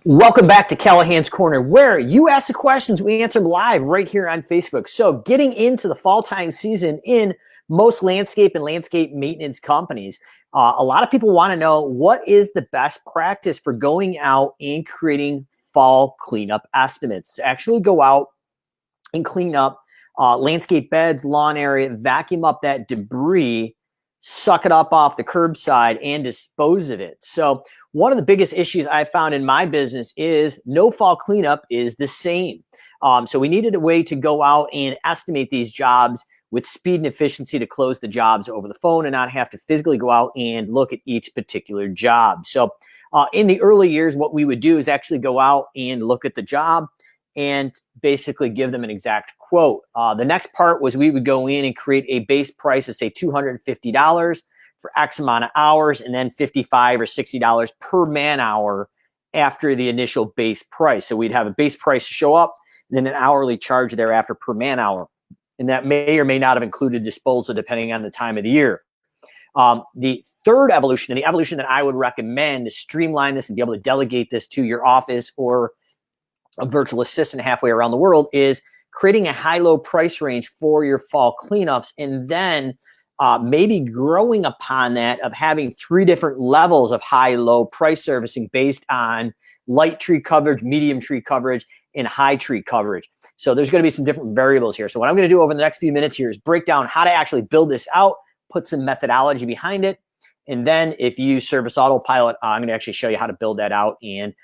Welcome back to Callahan's Corner, where you ask the questions, we answer them live right here on Facebook. So getting into the fall time season in most landscape and landscape maintenance companies, a lot of people want to know what is the best practice for going out and creating fall cleanup estimates. Actually go out and clean up landscape beds, lawn area, vacuum up that debris, suck it up off the curbside and dispose of it. So one of the biggest issues I found in my business is no fall cleanup is the same. So we needed a way to go out and estimate these jobs with speed and efficiency to close the jobs over the phone and not have to physically go out and look at each particular job. So in the early years, what we would do is actually go out and look at the job and basically give them an exact quote. The next part was we would go in and create a base price of say $250 for X amount of hours, and then $55 or $60 per man hour after the initial base price. So we'd have a base price show up, and then an hourly charge thereafter per man hour. And that may or may not have included disposal depending on the time of the year. The third evolution, and the evolution that I would recommend to streamline this and be able to delegate this to your office or a virtual assistant halfway around the world, is creating a high-low price range for your fall cleanups, and then maybe growing upon that of having 3 different levels of high-low price servicing based on light tree coverage, medium tree coverage, and high tree coverage. So there's going to be some different variables here. So what I'm going to do over the next few minutes here is break down how to actually build this out, put some methodology behind it, and then if you use Service Autopilot, I'm going to actually show you how to build that out and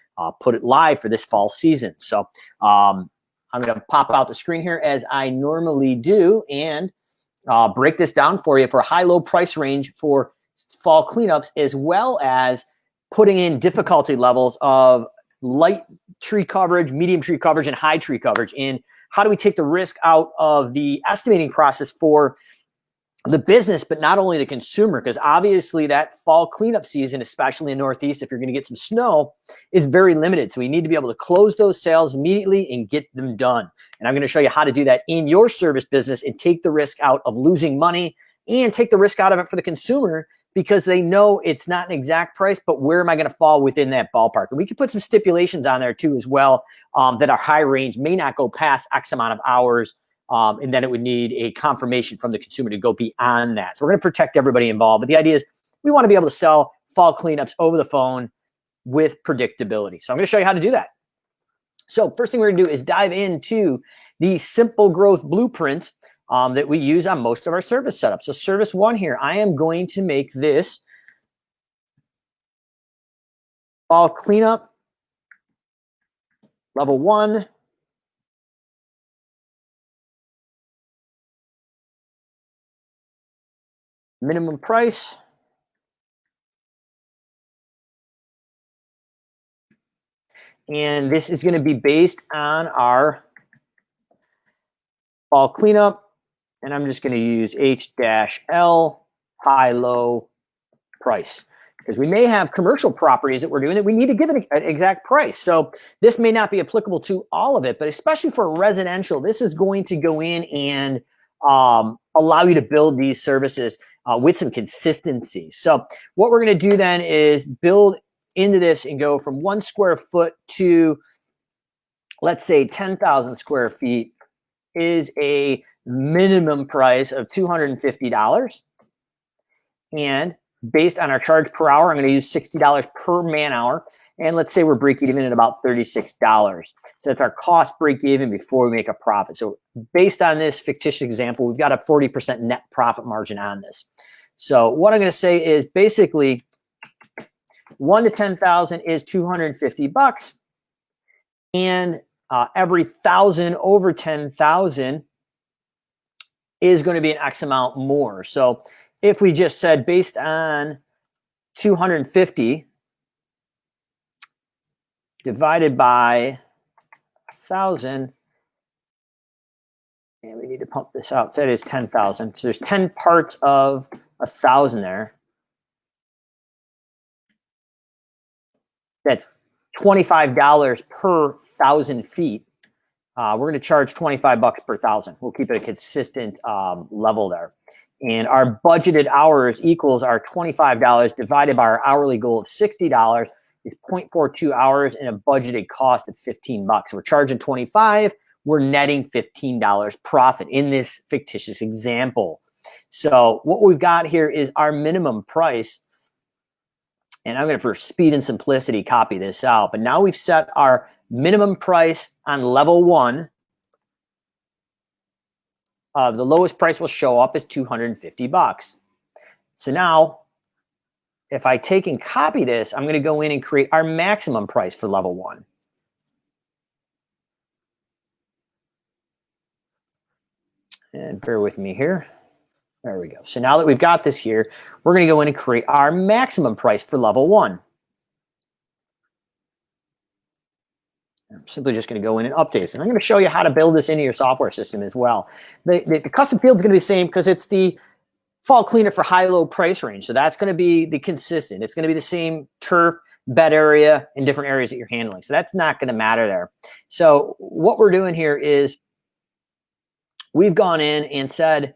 put it live for this fall season. So I'm going to pop out the screen here as I normally do and break this down for you for a high-low price range for fall cleanups, as well as putting in difficulty levels of light tree coverage, medium tree coverage, and high tree coverage. And how do we take the risk out of the estimating process for the business, but not only the consumer, because obviously that fall cleanup season, especially in the Northeast, if you're going to get some snow, is very limited. So we need to be able to close those sales immediately and get them done. And I'm going to show you how to do that in your service business and take the risk out of losing money and take the risk out of it for the consumer, because they know it's not an exact price, but where am I going to fall within that ballpark? And we can put some stipulations on there too as well, that our high range may not go past X amount of hours. And then it would need a confirmation from the consumer to go beyond that. So we're going to protect everybody involved. But the idea is we want to be able to sell fall cleanups over the phone with predictability. So I'm going to show you how to do that. So first thing we're going to do is dive into the SimpleGrowth blueprint that we use on most of our service setups. So service 1 here, I am going to make this fall cleanup level 1. Minimum price. And this is going to be based on our fall cleanup. And I'm just going to use H-L, high-low price. Because we may have commercial properties that we're doing that we need to give an exact price. So this may not be applicable to all of it, but especially for residential, this is going to go in and allow you to build these services with some consistency. So what we're going to do then is build into this and go from 1 square foot to, let's say, 10,000 square feet is a minimum price of $250. And based on our charge per hour, I'm going to use $60 per man hour. And let's say we're breaking even at about $36. So that's our cost break even before we make a profit. So based on this fictitious example, we've got a 40% net profit margin on this. So what I'm going to say is basically 1 to 10,000 is $250. And every 1,000 over 10,000 is going to be an X amount more. So if we just said based on 250 divided by 1,000, and we need to pump this out. So that is 10,000. So there's 10 parts of 1,000 there. That's $25 per 1,000 feet. We're going to charge $25 per 1,000. We'll keep it a consistent level there. And our budgeted hours equals our $25 divided by our hourly goal of $60. is 0.42 hours and a budgeted cost of 15 bucks. We're charging 25. We're netting $15 profit in this fictitious example. So what we've got here is our minimum price. And I'm going to, for speed and simplicity, copy this out. But now we've set our minimum price on level 1. The lowest price will show up as 250 bucks. So now, if I take and copy this, I'm going to go in and create our maximum price for level 1. And bear with me here. There we go. So now that we've got this here, we're going to go in and create our maximum price for level 1. I'm simply just going to go in and update this. And I'm going to show you how to build this into your software system as well. The custom field is going to be the same because it's the fall cleanup for high-low price range. So that's going to be the consistent. It's going to be the same turf, bed area, in different areas that you're handling. So that's not going to matter there. So what we're doing here is we've gone in and said,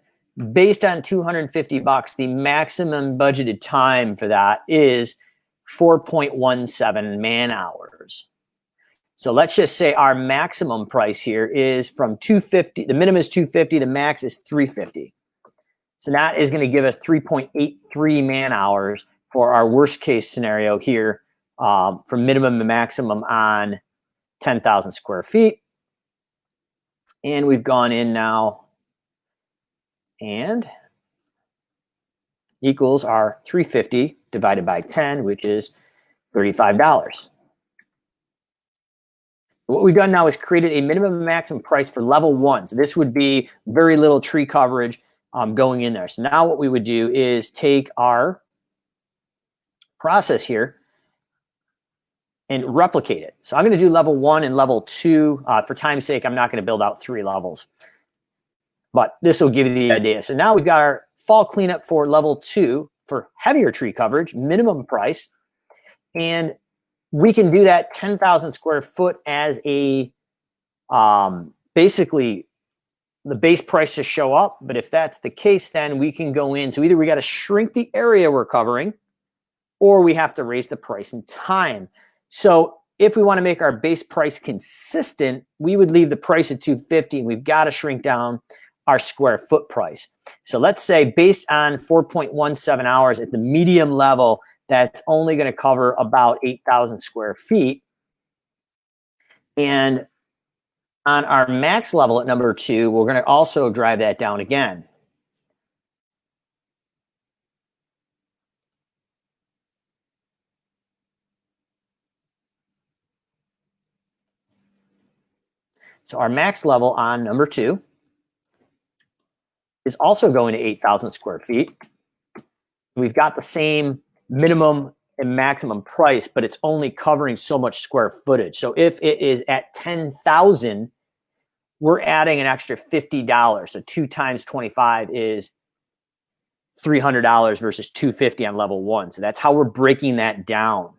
based on 250 bucks, the maximum budgeted time for that is 4.17 man hours. So let's just say our maximum price here is from 250. The minimum is 250. The max is 350. So that is going to give us 3.83 man hours for our worst case scenario here, from minimum to maximum on 10,000 square feet. And we've gone in now and equals our 350 divided by 10, which is $35. What we've done now is created a minimum and maximum price for level 1. So this would be very little tree coverage going in there. So now what we would do is take our process here and replicate it. So I'm going to do level 1 and level 2. For time's sake, I'm not going to build out 3 levels, but this will give you the idea. So now we've got our fall cleanup for level 2 for heavier tree coverage, minimum price, and we can do that 10,000 square foot as a basically the base price to show up. But if that's the case, then we can go in. So either we got to shrink the area we're covering, or we have to raise the price in time. So if we want to make our base price consistent, we would leave the price at 250, and we've got to shrink down our square foot price. So let's say based on 4.17 hours at the medium level, that's only going to cover about 8,000 square feet. And on our max level at number 2, we're going to also drive that down again. So our max level on number 2 is also going to 8,000 square feet. We've got the same minimum and maximum price, but it's only covering so much square footage. So if it is at 10,000, we're adding an extra $50. So 2 times 25 is $300 versus $250 on level 1. So that's how we're breaking that down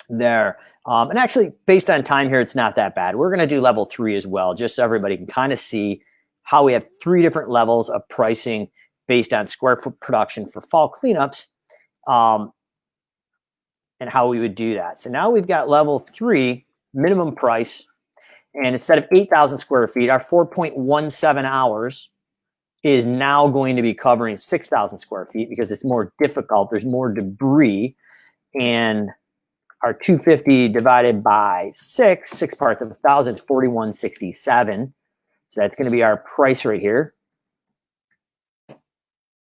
there. And actually, based on time here, it's not that bad. We're going to do level 3 as well, just so everybody can kind of see how we have 3 different levels of pricing based on square foot production for fall cleanups, and how we would do that. So now we've got level 3 minimum price, and instead of 8,000 square feet, our 4.17 hours is now going to be covering 6,000 square feet because it's more difficult. There's more debris, and our 250 divided by 6 parts of 1,000 is 41.67. So that's going to be our price right here.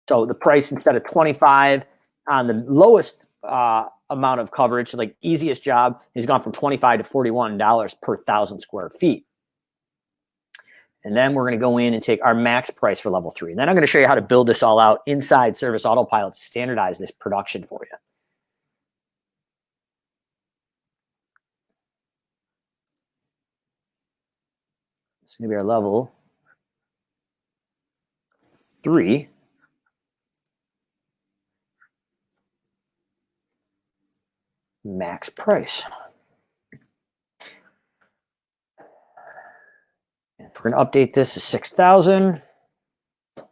So the price, instead of 25 on the lowest amount of coverage, so like easiest job, has gone from $25 to $41 per 1,000 square feet. And then we're going to go in and take our max price for level 3. And then I'm going to show you how to build this all out inside Service Autopilot to standardize this production for you. It's going to be our level 3. Max price. And we're going to update this to 6,000. And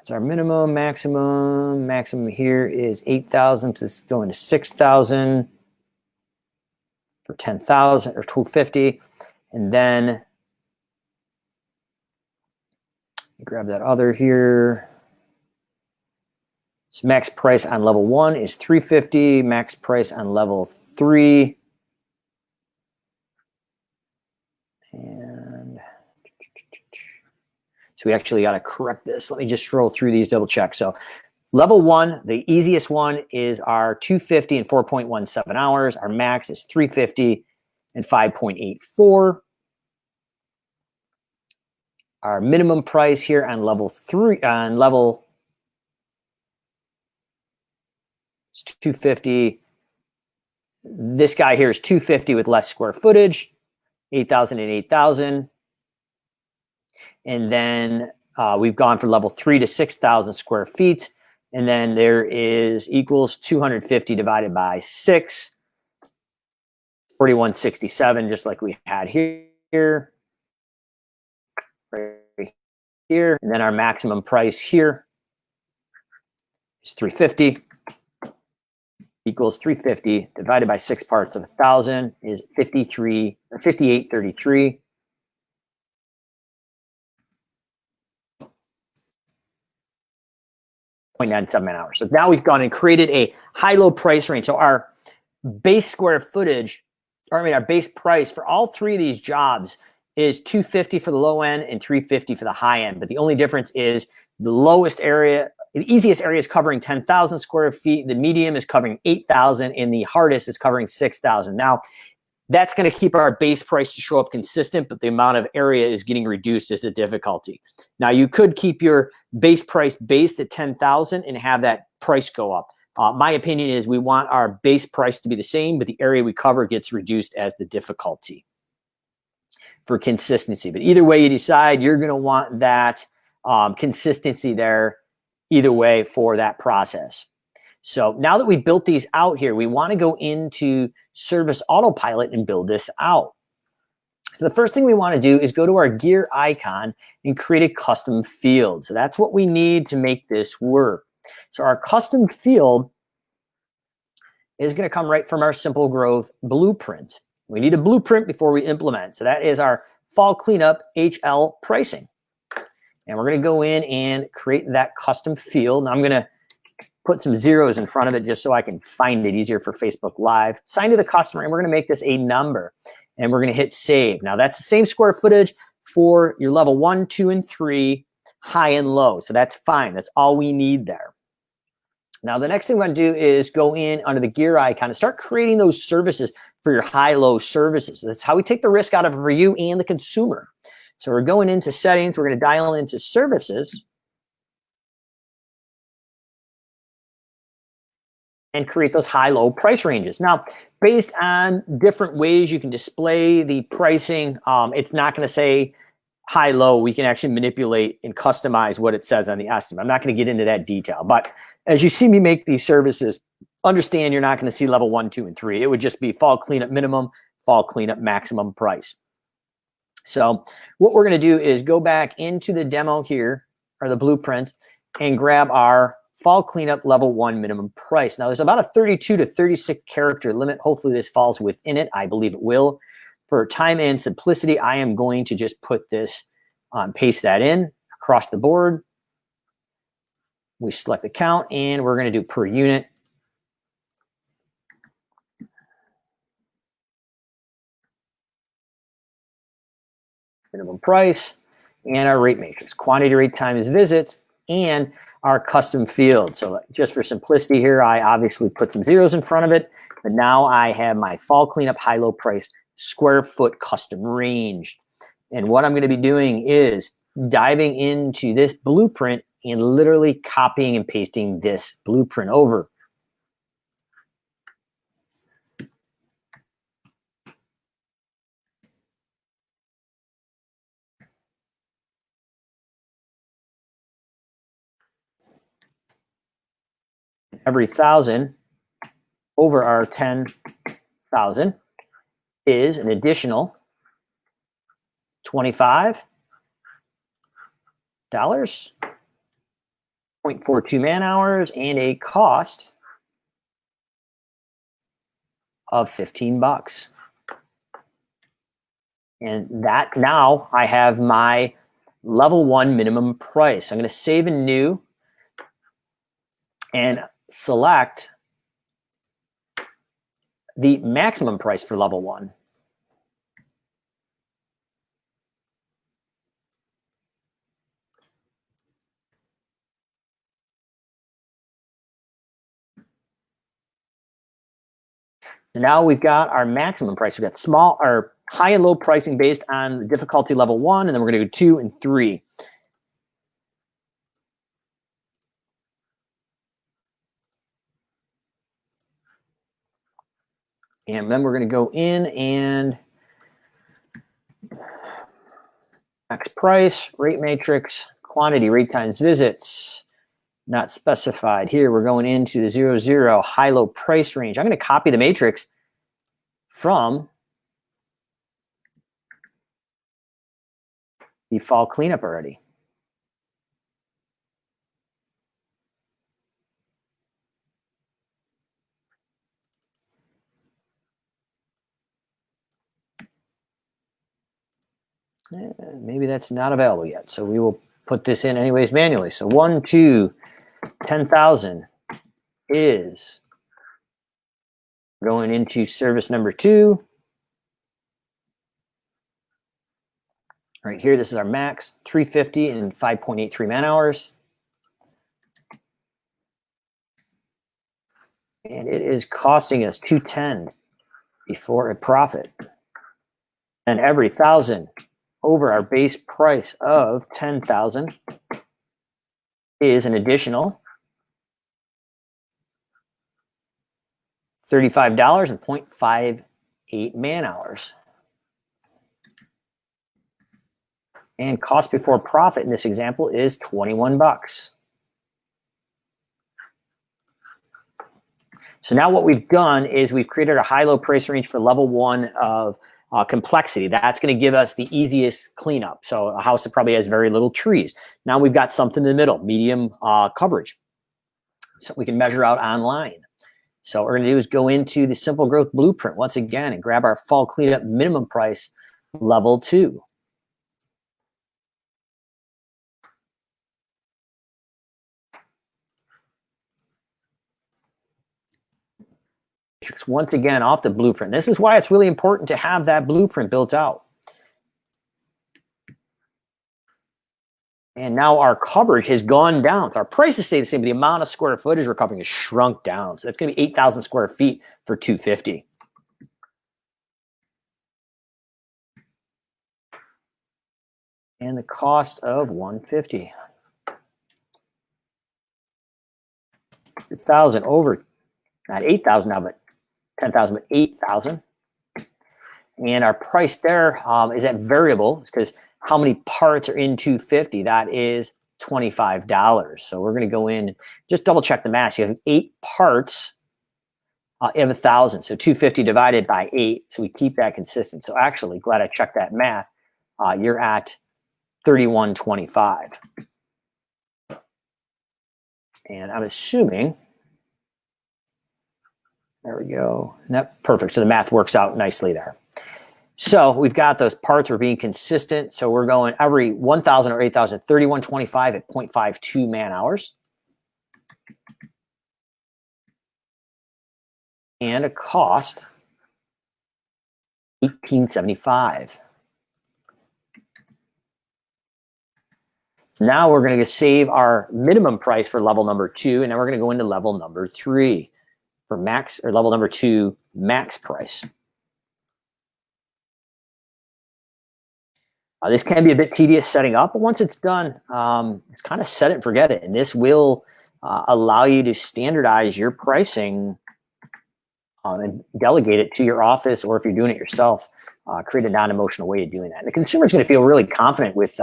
That's our minimum, maximum. Maximum here is 8,000 to go into 6,000 for 10,000 or 250. And then grab that other here. So max price on level 1 is 350. Max price on level 3. And so we actually got to correct this. Let me just scroll through these, double check. So level 1, the easiest one is our 250 in 4.17 hours. Our max is 350 in 5.84. Our minimum price here on level 3, on level 250. This guy here is 250 with less square footage, 8,000 and 8,000. And then we've gone from level 3 to 6,000 square feet. And then there is equals 250 divided by 6, 4167, just like we had here. Right here. And then our maximum price here is 350. Equals 350 divided by 6 parts of 1,000 is 53 or 5833. $0.97 So now we've gone and created a high-low price range. So our base square footage, or I mean our base price for all 3 of these jobs is 250 for the low end and 350 for the high end. But the only difference is the lowest area, the easiest area is covering 10,000 square feet. The medium is covering 8,000 and the hardest is covering 6,000. Now, that's going to keep our base price to show up consistent, but the amount of area is getting reduced as the difficulty. Now, you could keep your base price based at 10,000 and have that price go up. My opinion is we want our base price to be the same, but the area we cover gets reduced as the difficulty for consistency. But either way you decide, you're going to want that consistency there either way for that process. So now that we built these out here, we want to go into Service Autopilot and build this out. So the first thing we want to do is go to our gear icon and create a custom field. So that's what we need to make this work. So our custom field is going to come right from our SimpleGrowth blueprint. We need a blueprint before we implement. So that is our fall cleanup HL pricing. And we're going to go in and create that custom field. Now I'm going to put some zeros in front of it just so I can find it easier for Facebook Live. Assign to the customer, and we're going to make this a number. And we're going to hit save. Now that's the same square footage for your level 1, 2, and 3, high and low. So that's fine. That's all we need there. Now the next thing we're going to do is go in under the gear icon and start creating those services for your high-low services. So that's how we take the risk out of it for you and the consumer. So we're going into settings. We're going to dial into services and create those high-low price ranges. Now, based on different ways you can display the pricing, it's not going to say high-low. We can actually manipulate and customize what it says on the estimate. I'm not going to get into that detail, but as you see me make these services, understand you're not going to see level 1, 2, and 3. It would just be fall cleanup minimum, fall cleanup maximum price. So what we're going to do is go back into the demo here, or the blueprint, and grab our fall cleanup level 1 minimum price. Now there's about a 32 to 36 character limit. Hopefully this falls within it. I believe it will. For time and simplicity, I am going to just put this, paste that in across the board. We select the count, and we're going to do per unit. Minimum price, and our rate matrix, quantity rate times visits, and our custom field. So just for simplicity here, I obviously put some zeros in front of it, but now I have my fall cleanup high-low price square foot custom range. And what I'm going to be doing is diving into this blueprint and literally copying and pasting this blueprint over. Every 1,000 over our 10,000 is an additional $25 0.42 man hours and a cost of 15 bucks. And that now I have my level 1 minimum price. I'm going to save in new and select the maximum price for level 1. So now we've got our maximum price. We've got small or high and low pricing based on the difficulty level 1, and then we're going to do 2 and 3. And then we're going to go in and max price, rate matrix, quantity, rate times visits, not specified. Here we're going into the 0, high-low price range. I'm going to copy the matrix from the fall cleanup already. Maybe that's not available yet. So we will put this in anyways manually. So 1, 2, 10,000 is going into service number 2. Right here, this is our max, 350 and 5.83 man hours. And it is costing us 210 before a profit. And every 1,000 over our base price of 10,000 is an additional $35 and 0.58 man hours. And cost before profit in this example is 21 bucks. So now what we've done is we've created a high-low price range for level 1 of complexity. That's going to give us the easiest cleanup. So a house that probably has very little trees. Now we've got something in the middle, medium coverage. So we can measure out online. So what we're going to do is go into the SimpleGrowth blueprint once again and grab our fall cleanup minimum price level 2. Once again off the blueprint. This is why it's really important to have that blueprint built out. And now our coverage has gone down. So our price has stayed the same, but the amount of square footage we're covering has shrunk down. So that's going to be 8,000 square feet for 250. And the cost of 150. 1,000 over, not 8,000 now, but 10,000, but 8,000. And our price there is at variable because how many parts are in 250? That is $25. So we're going to go in and just double check the math. You have 8 parts. You have 1,000. So 250 divided by 8. So we keep that consistent. So actually, glad I checked that math. You're at 31.25. And I'm assuming, there we go. And that perfect. So the math works out nicely there. So we've got those parts. We're being consistent. So we're going every 1,000 or 8,000, 31.25 at 0.52 man hours. And a cost, $18.75. Now we're going to save our minimum price for level number 2, and now we're going to go into level number 3 for max, or level number 2 max price. This can be a bit tedious setting up, but once it's done, it's kind of set it and forget it. And this will allow you to standardize your pricing and delegate it to your office, or if you're doing it yourself, create a non-emotional way of doing that. And the consumer is going to feel really confident with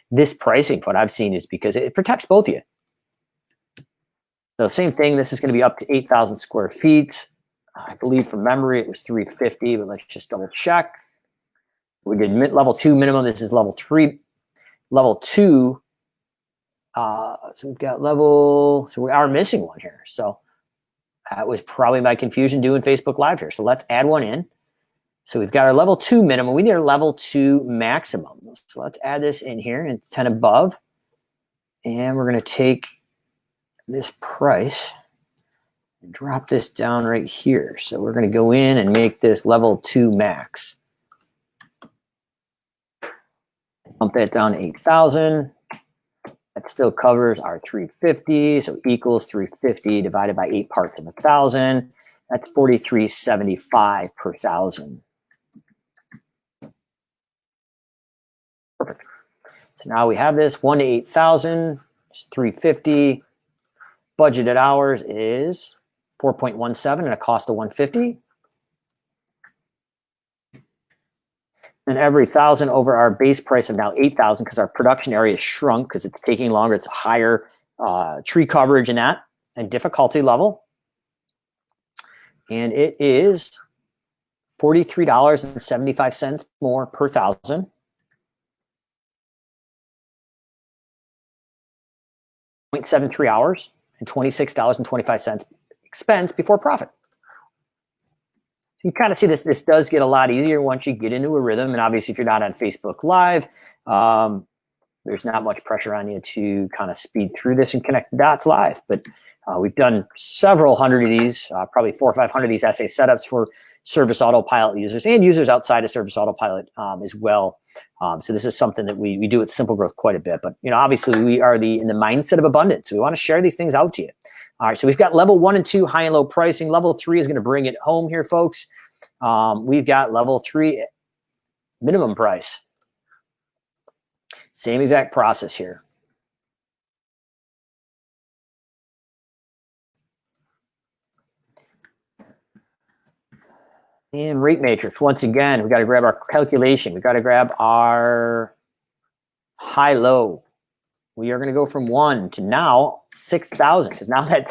this pricing. What I've seen is because it protects both of you. So same thing, this is going to be up to 8,000 square feet. I believe from memory it was 350, but let's just double check. We did level 2 minimum. This is level 3. Level 2 So we've got level, so we are missing one here. So that was probably my confusion doing Facebook Live here. So let's add one in. So we've got our level 2 minimum. We need our level 2 maximum. So let's add this in here and 10 above. And we're going to take this price and drop this down right here. So we're going to go in and make this level 2 max. Bump that down to 8,000. That still covers our 350. So equals 350 divided by 8 parts of 1,000. That's 43.75 per thousand. Perfect. So now we have this 1 to 8,000, it's 350. Budgeted hours is 4.17 and a cost of 150. And every 1,000 over our base price of now 8,000 because our production area is shrunk because it's taking longer. It's a higher tree coverage in that and difficulty level. And it is $43.75 more per thousand. 0.73 hours and $26.25 expense before profit. So you kind of see this does get a lot easier once you get into a rhythm. And obviously, if you're not on Facebook Live, there's not much pressure on you to kind of speed through this and connect the dots live. But we've done several hundred of these, probably 400 or 500 of these essay setups for Service Autopilot users and users outside of Service Autopilot as well. So this is something that we do at SimpleGrowth quite a bit. But obviously, we are in the mindset of abundance. We want to share these things out to you. All right, so we've got level 1 and 2, high and low pricing. Level 3 is going to bring it home here, folks. We've got level 3 minimum price. Same exact process here. And rate matrix, once again, we've got to grab our calculation. We've got to grab our high-low. We are going to go from 1 to now 6,000 because now that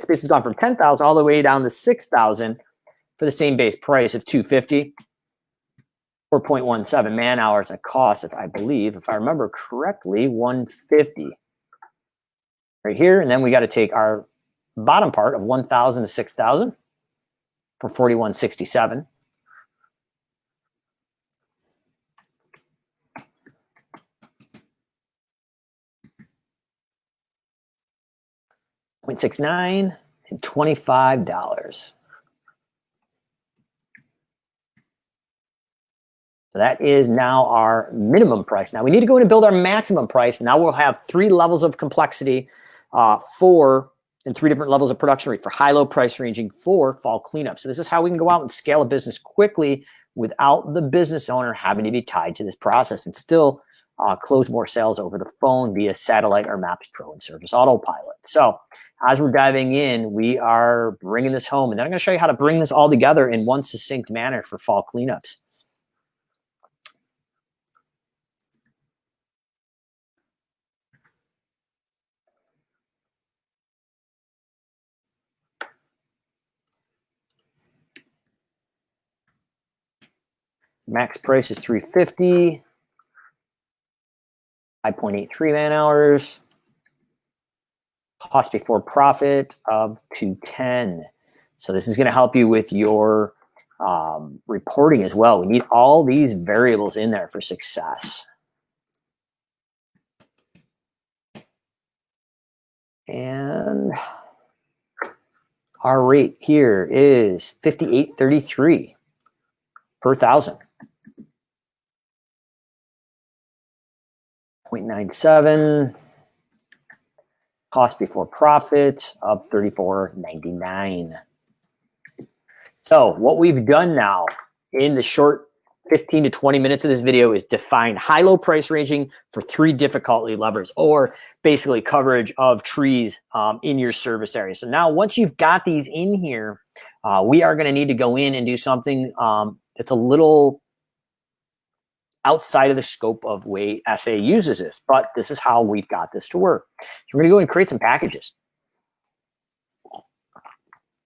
this has gone from 10,000 all the way down to 6,000 for the same base price of 250. 4.17 man hours at cost, if I remember correctly, 150 right here. And then we got to take our bottom part of 1,000 to 6,000 for 41.67. $0.69 and $25. So that is now our minimum price. Now we need to go in and build our maximum price. Now we'll have 3 levels of complexity and 3 different levels of production rate for high-low price ranging for fall cleanup. So this is how we can go out and scale a business quickly without the business owner having to be tied to this process and still close more sales over the phone via satellite or Maps Pro and Service Autopilot. So as we're diving in, we are bringing this home. And then I'm going to show you how to bring this all together in one succinct manner for fall cleanups. Max price is 350, 5.83 man hours, cost before profit of 210. So this is going to help you with your reporting as well. We need all these variables in there for success. And our rate here is 58.33 per thousand. 0.97, cost before profit of 34.99. So what we've done now in the short 15 to 20 minutes of this video is define high-low price ranging for 3 difficulty levels, or basically coverage of trees in your service area. So now once you've got these in here, we are going to need to go in and do something that's a little outside of the scope of way SA uses this, but this is how we've got this to work. So we're going to go and create some packages.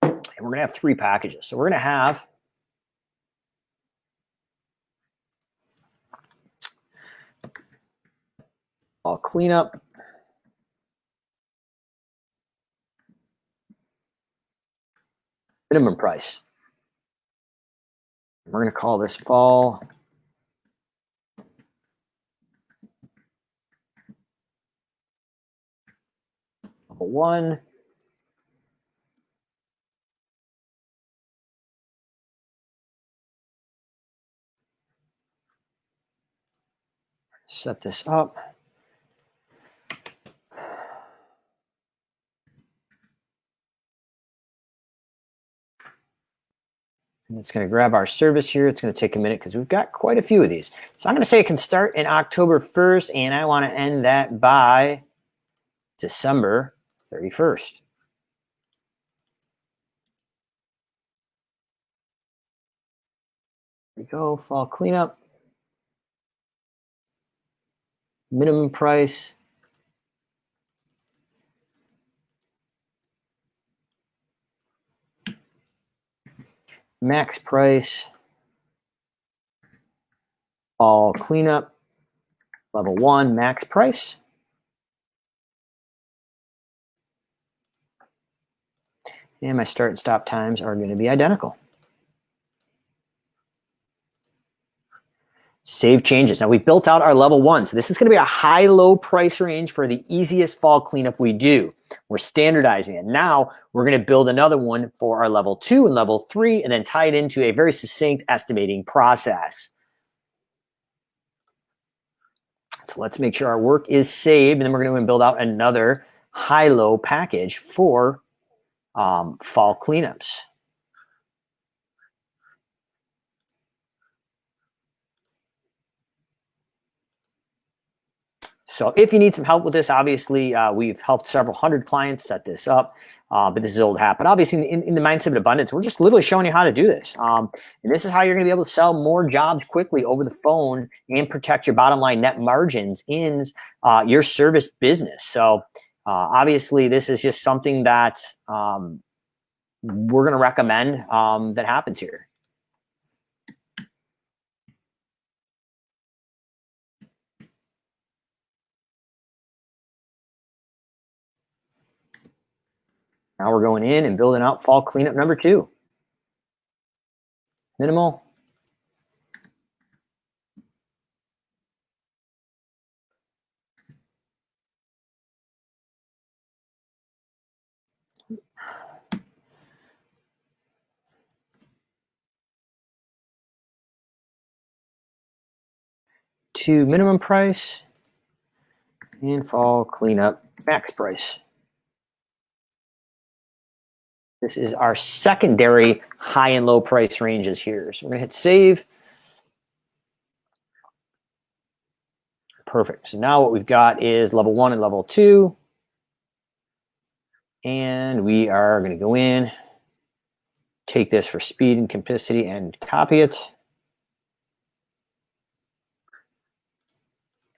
And we're going to have 3 packages. So we're going to have all cleanup. minimum price. We're going to call this fall level 1. Set this up. And it's going to grab our service here. It's going to take a minute because we've got quite a few of these. So I'm going to say it can start in October 1st, and I want to end that by December 31st. There we go, fall cleanup. Minimum price. Max price. Fall cleanup. Level 1, max price. And my start and stop times are going to be identical. Save changes. Now we built out our level 1. So this is going to be a high-low price range for the easiest fall cleanup we do. We're standardizing it. Now we're going to build another one for our level 2 and level 3 and then tie it into a very succinct estimating process. So let's make sure our work is saved, and then we're going to build out another high-low package for fall cleanups. So if you need some help with this, obviously we've helped several hundred clients set this up, but this is old hat. But obviously in the mindset of abundance, we're just literally showing you how to do this. And this is how you're going to be able to sell more jobs quickly over the phone and protect your bottom line net margins in your service business. So obviously this is just something that we're going to recommend that happens here. Now we're going in and building out fall cleanup number 2. Minimal. To minimum price and fall cleanup max price. This is our secondary high and low price ranges here. So we're going to hit save. Perfect. So now what we've got is level 1 and level 2. And we are going to go in, take this for speed and simplicity and copy it.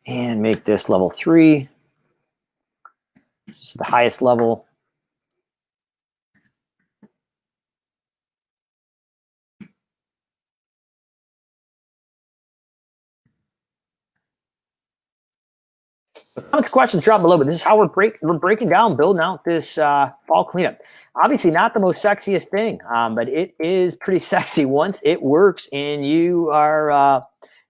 And make this level 3. This is the highest level. Questions drop below, but this is how we're breaking down, building out this fall cleanup. Obviously not the most sexiest thing, but it is pretty sexy once it works and you are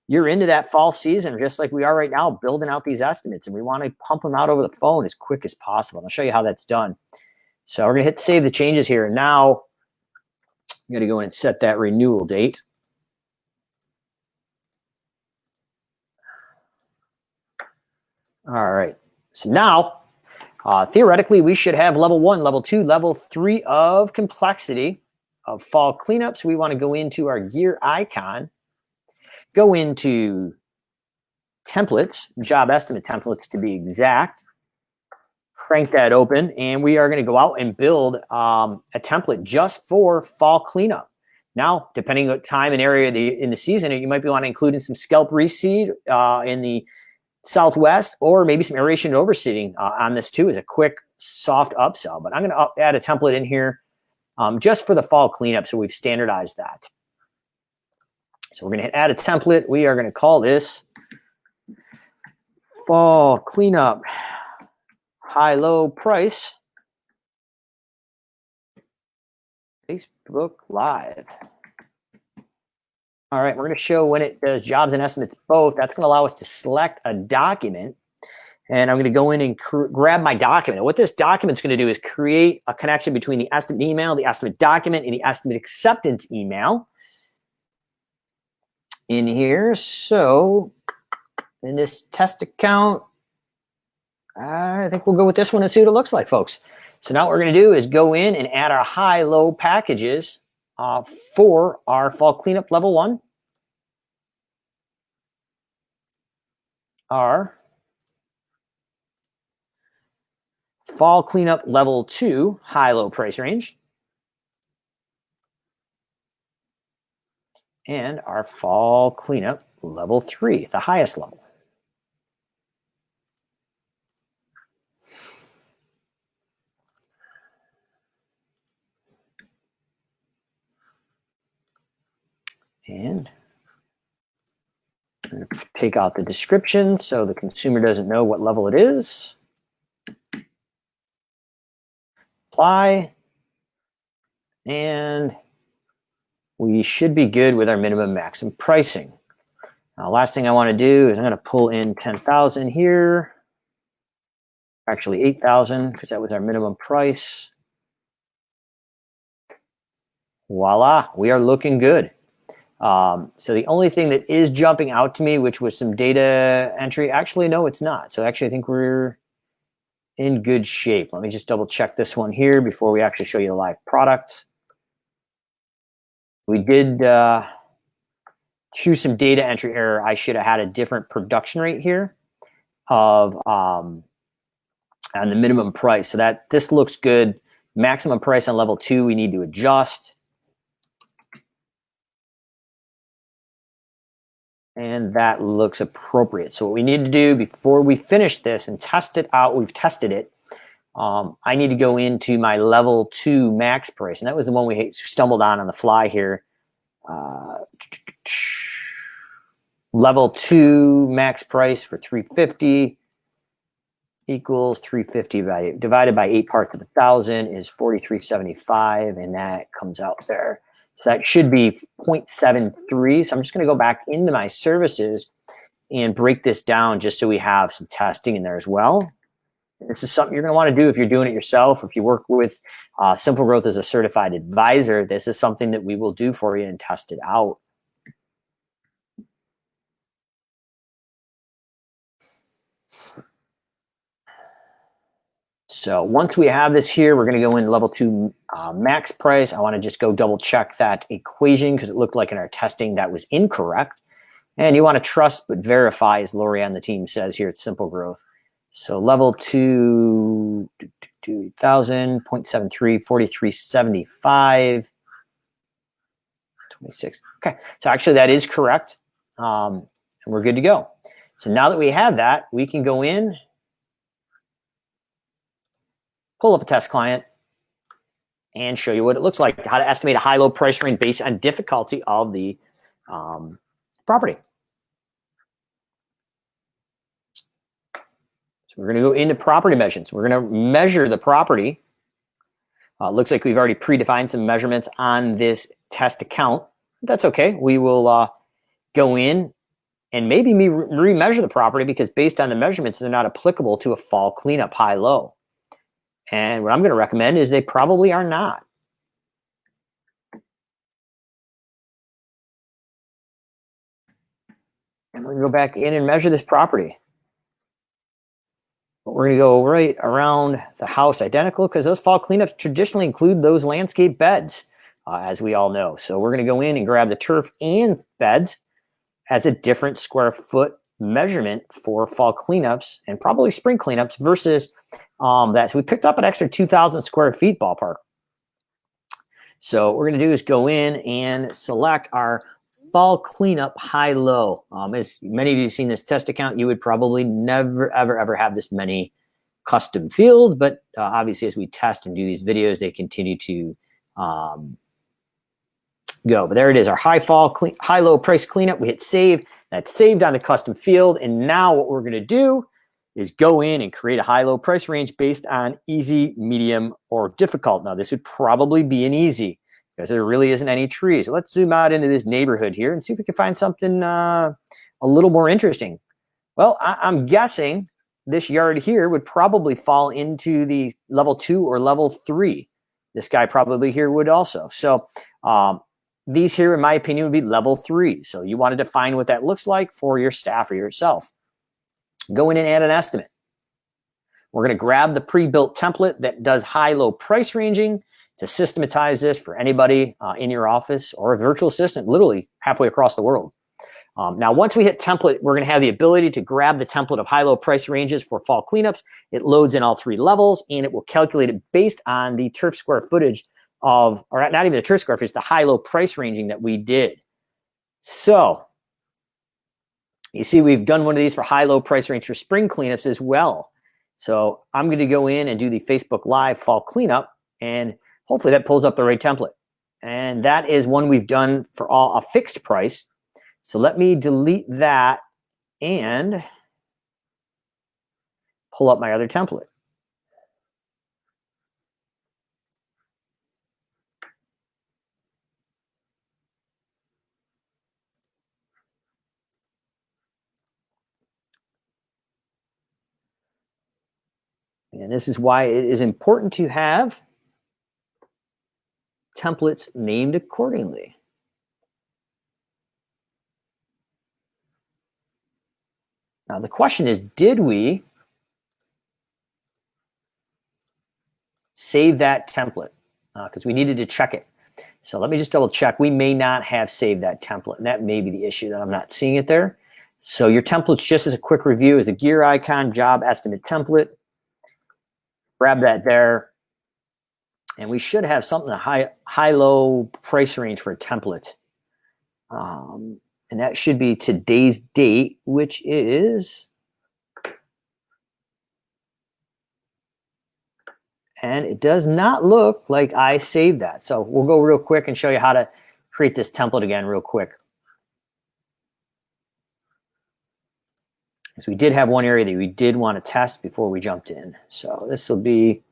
you're into that fall season, just like we are right now, building out these estimates, and we want to pump them out over the phone as quick as possible. I'll show you how that's done. So we're gonna hit save the changes here, and now I'm gonna go in and set that renewal date. All right, so now theoretically we should have level 1, level 2, level 3 of complexity of fall cleanups. We want to go into our gear icon, go into templates, job estimate templates to be exact, crank that open, and we are going to go out and build a template just for fall cleanup. Now, depending on time and area in the season, you might be wanting to include in some scalp reseed in the Southwest, or maybe some aeration and overseeding on this too, as a quick, soft upsell. But I'm going to add a template in here just for the fall cleanup, so we've standardized that. So we're going to hit add a template. We are going to call this fall cleanup high-low price. Facebook Live. All right, we're going to show when it does jobs and estimates both. That's going to allow us to select a document. And I'm going to go in and grab my document. And what this document's going to do is create a connection between the estimate email, the estimate document, and the estimate acceptance email in here. So in this test account, I think we'll go with this one and see what it looks like, folks. So now what we're going to do is go in and add our high-low packages for our fall cleanup level 1, our fall cleanup level 2 high-low price range, and our fall cleanup level 3, the highest level. And I'm going to take out the description so the consumer doesn't know what level it is. Apply. And we should be good with our minimum maximum pricing. Now, last thing I want to do is I'm going to pull in 10,000 here. Actually 8,000 because that was our minimum price. Voila, we are looking good. So the only thing that is jumping out to me, which was some data entry, actually, no, it's not. So actually, I think we're in good shape. Let me just double check this one here before we actually show you the live products. We did, through some data entry error, I should have had a different production rate here of on the minimum price. So that this looks good. Maximum price on level 2, we need to adjust. And that looks appropriate. So what we need to do before we finish this and test it out, we've tested it, I need to go into my level 2 max price. And that was the one we stumbled on the fly here. Level 2 max price for 350 equals 350 divided by 8 parts of 1,000 is 43.75, and that comes out there. So that should be 0.73. So I'm just going to go back into my services and break this down just so we have some testing in there as well. This is something you're going to want to do if you're doing it yourself. If you work with SimpleGrowth as a certified advisor, this is something that we will do for you and test it out. So once we have this here, we're going to go in level 2 max price. I want to just go double check that equation because it looked like in our testing that was incorrect. And you want to trust but verify, as Lori on the team says here at SimpleGrowth. So level 2, 2,000, 0.73, 43.75, 26. Okay, so actually that is correct. And we're good to go. So now that we have that, we can go in, pull up a test client, and show you what it looks like, how to estimate a high-low price range based on difficulty of the property. So we're going to go into property measurements. We're going to measure the property. Looks like we've already predefined some measurements on this test account. That's okay. We will go in and maybe remeasure the property because based on the measurements, they're not applicable to a fall cleanup high-low. And what I'm going to recommend is they probably are not. And we're going to go back in and measure this property. But we're going to go right around the house identical because those fall cleanups traditionally include those landscape beds, as we all know. So we're going to go in and grab the turf and beds as a different square foot measurement for fall cleanups and probably spring cleanups versus that. So we picked up an extra 2,000 square feet ballpark. So what we're going to do is go in and select our fall cleanup high-low. As many of you have seen this test account, you would probably never, ever, ever have this many custom fields. But obviously, as we test and do these videos, they continue to go. But there it is, our high-low price cleanup. We hit save. That's saved on the custom field. And now what we're going to do is go in and create a high-low price range based on easy, medium, or difficult. Now, this would probably be an easy. because there really isn't any trees. So let's zoom out into this neighborhood here and see if we can find something a little more interesting. Well, I'm guessing this yard here would probably fall into the level 2 or level 3. This guy probably here would also. So these here, in my opinion, would be level 3. So you want to define what that looks like for your staff or yourself. Go in and add an estimate. We're going to grab the pre-built template that does high-low price ranging to systematize this for anybody in your office or a virtual assistant, literally halfway across the world. Now, once we hit template, we're going to have the ability to grab the template of high-low price ranges for fall cleanups. It loads in all 3 levels, and it will calculate it based on the turf square footage of, or not even the turf square footage, the high-low price ranging that we did. So you see, we've done one of these for high-low price range for spring cleanups as well. So I'm going to go in and do the Facebook Live fall cleanup, and hopefully that pulls up the right template. And that is one we've done for all a fixed price. So let me delete that and pull up my other template. And this is why it is important to have templates named accordingly. Now the question is, did we save that template? Because we needed to check it. So let me just double check. We may not have saved that template, and that may be the issue that I'm not seeing it there. So your templates, just as a quick review, is a gear icon, job estimate template. Grab that there. And we should have something high-low price range for a template. And that should be today's date, which is, and it does not look like I saved that. So we'll go real quick and show you how to create this template again real quick. Because we did have one area that we did want to test before we jumped in. So this will be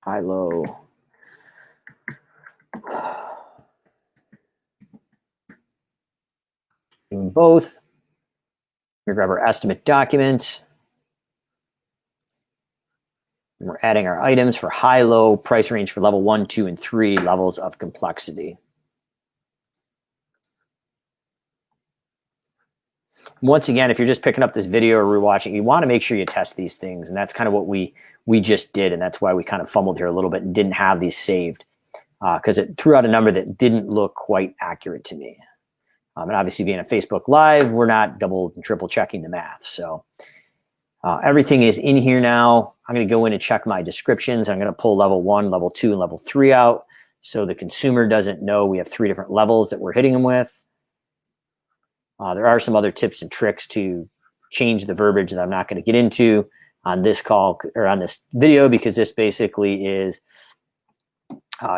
high-low. Doing both. We grab our estimate document. And we're adding our items for high-low price range for level 1, 2, and 3 levels of complexity. Once again, if you're just picking up this video or rewatching, you want to make sure you test these things. And that's kind of what we just did. And that's why we kind of fumbled here a little bit and didn't have these saved. Because it threw out a number that didn't look quite accurate to me. And obviously being a Facebook Live, we're not double and triple checking the math. So everything is in here now. I'm going to go in and check my descriptions. I'm going to pull level 1, level 2, and level 3 out. So the consumer doesn't know we have 3 different levels that we're hitting them with. There are some other tips and tricks to change the verbiage that I'm not going to get into on this call or on this video, because this basically is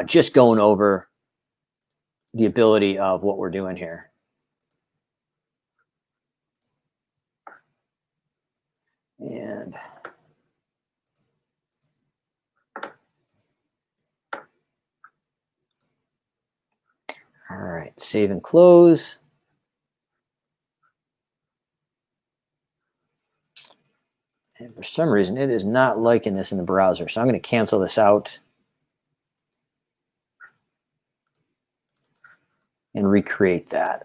just going over the ability of what we're doing here. And all right, save and close. And for some reason, it is not liking this in the browser. So I'm going to cancel this out and recreate that.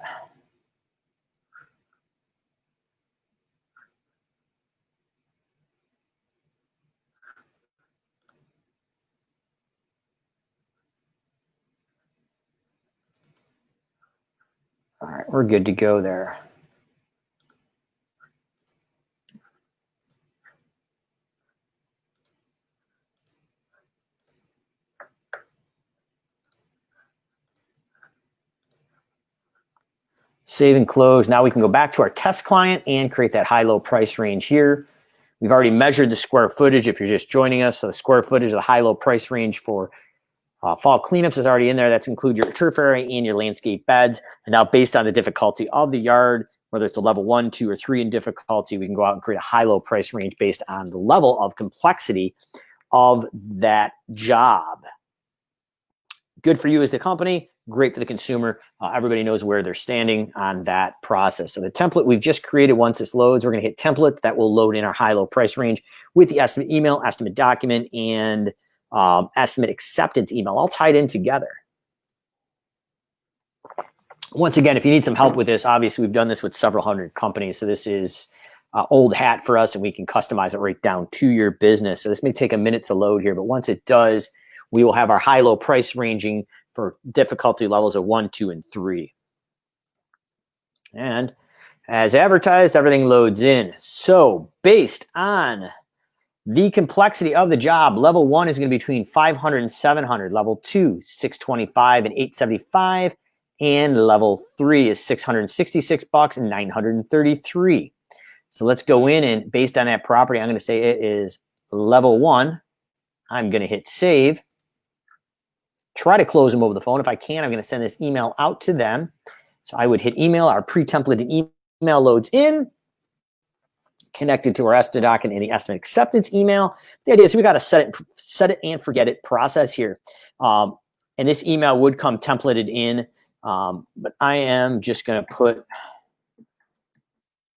All right, we're good to go there. Save and close. Now we can go back to our test client and create that high-low price range here. We've already measured the square footage if you're just joining us. So the square footage of the high-low price range for fall cleanups is already in there. That's include your turf area and your landscape beds. And now based on the difficulty of the yard, whether it's a level 1, 2, or 3 in difficulty, we can go out and create a high-low price range based on the level of complexity of that job. Good for you as the company, great for the consumer. Everybody knows where they're standing on that process. So the template we've just created, once this loads, we're going to hit template. That will load in our high-low price range with the estimate email, estimate document, and estimate acceptance email, all tied in together. Once again, if you need some help with this, obviously we've done this with several hundred companies. So this is old hat for us, and we can customize it right down to your business. So this may take a minute to load here, but once it does, we will have our high-low price ranging for difficulty levels of 1, 2, and 3. And as advertised, everything loads in. So based on the complexity of the job, level 1 is going to be between 500 and 700. Level 2, 625 and 875. And level 3 is $666 and 933. So let's go in, and based on that property, I'm going to say it is level 1. I'm going to hit save. Try to close them over the phone. If I can, I'm going to send this email out to them. So I would hit email. Our pre-templated email loads in, connected to our estimate document and the estimate acceptance email. The idea is we got to set it and forget it process here. And this email would come templated in, but I am just going to put,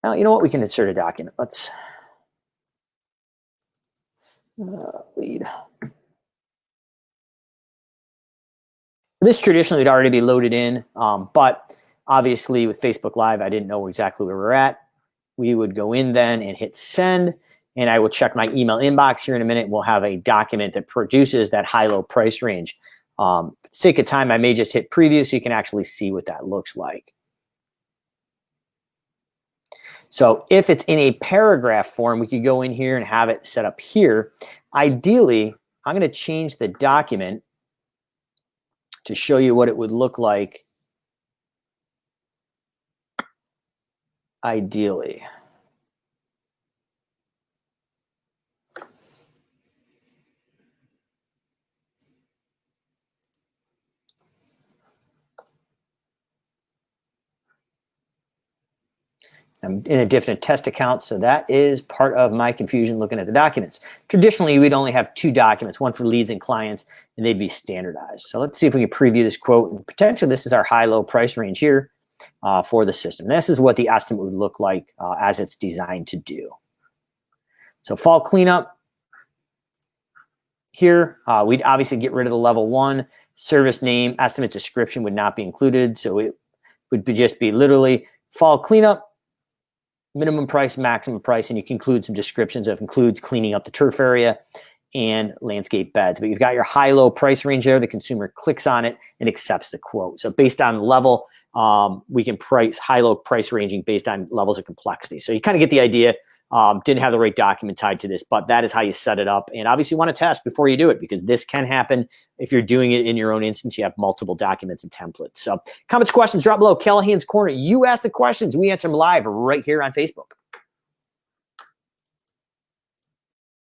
well, you know what? We can insert a document. Let's lead. This traditionally would already be loaded in, but obviously with Facebook Live, I didn't know exactly where we're at. We would go in then and hit send, and I will check my email inbox here in a minute. We'll have a document that produces that high-low price range. For the sake of time, I may just hit preview so you can actually see what that looks like. So if it's in a paragraph form, we could go in here and have it set up here. Ideally, I'm going to change the document to show you what it would look like ideally. I'm in a different test account, so that is part of my confusion looking at the documents. Traditionally, we'd only have 2 documents, one for leads and clients, and they'd be standardized. So let's see if we can preview this quote. And potentially, this is our high-low price range here for the system. This is what the estimate would look like as it's designed to do. So fall cleanup here, we'd obviously get rid of the level 1. Service name, estimate description would not be included. So it would just be literally fall cleanup, minimum price, maximum price, and you can include some descriptions of includes cleaning up the turf area and landscape beds. But you've got your high-low price range there. The consumer clicks on it and accepts the quote. So based on level, we can price high-low price ranging based on levels of complexity. So you kind of get the idea. Didn't have the right document tied to this, but that is how you set it up. And obviously you want to test before you do it, because this can happen if you're doing it in your own instance. You have multiple documents and templates. So comments, questions, drop below. Callahan's Corner. You ask the questions. We answer them live right here on Facebook.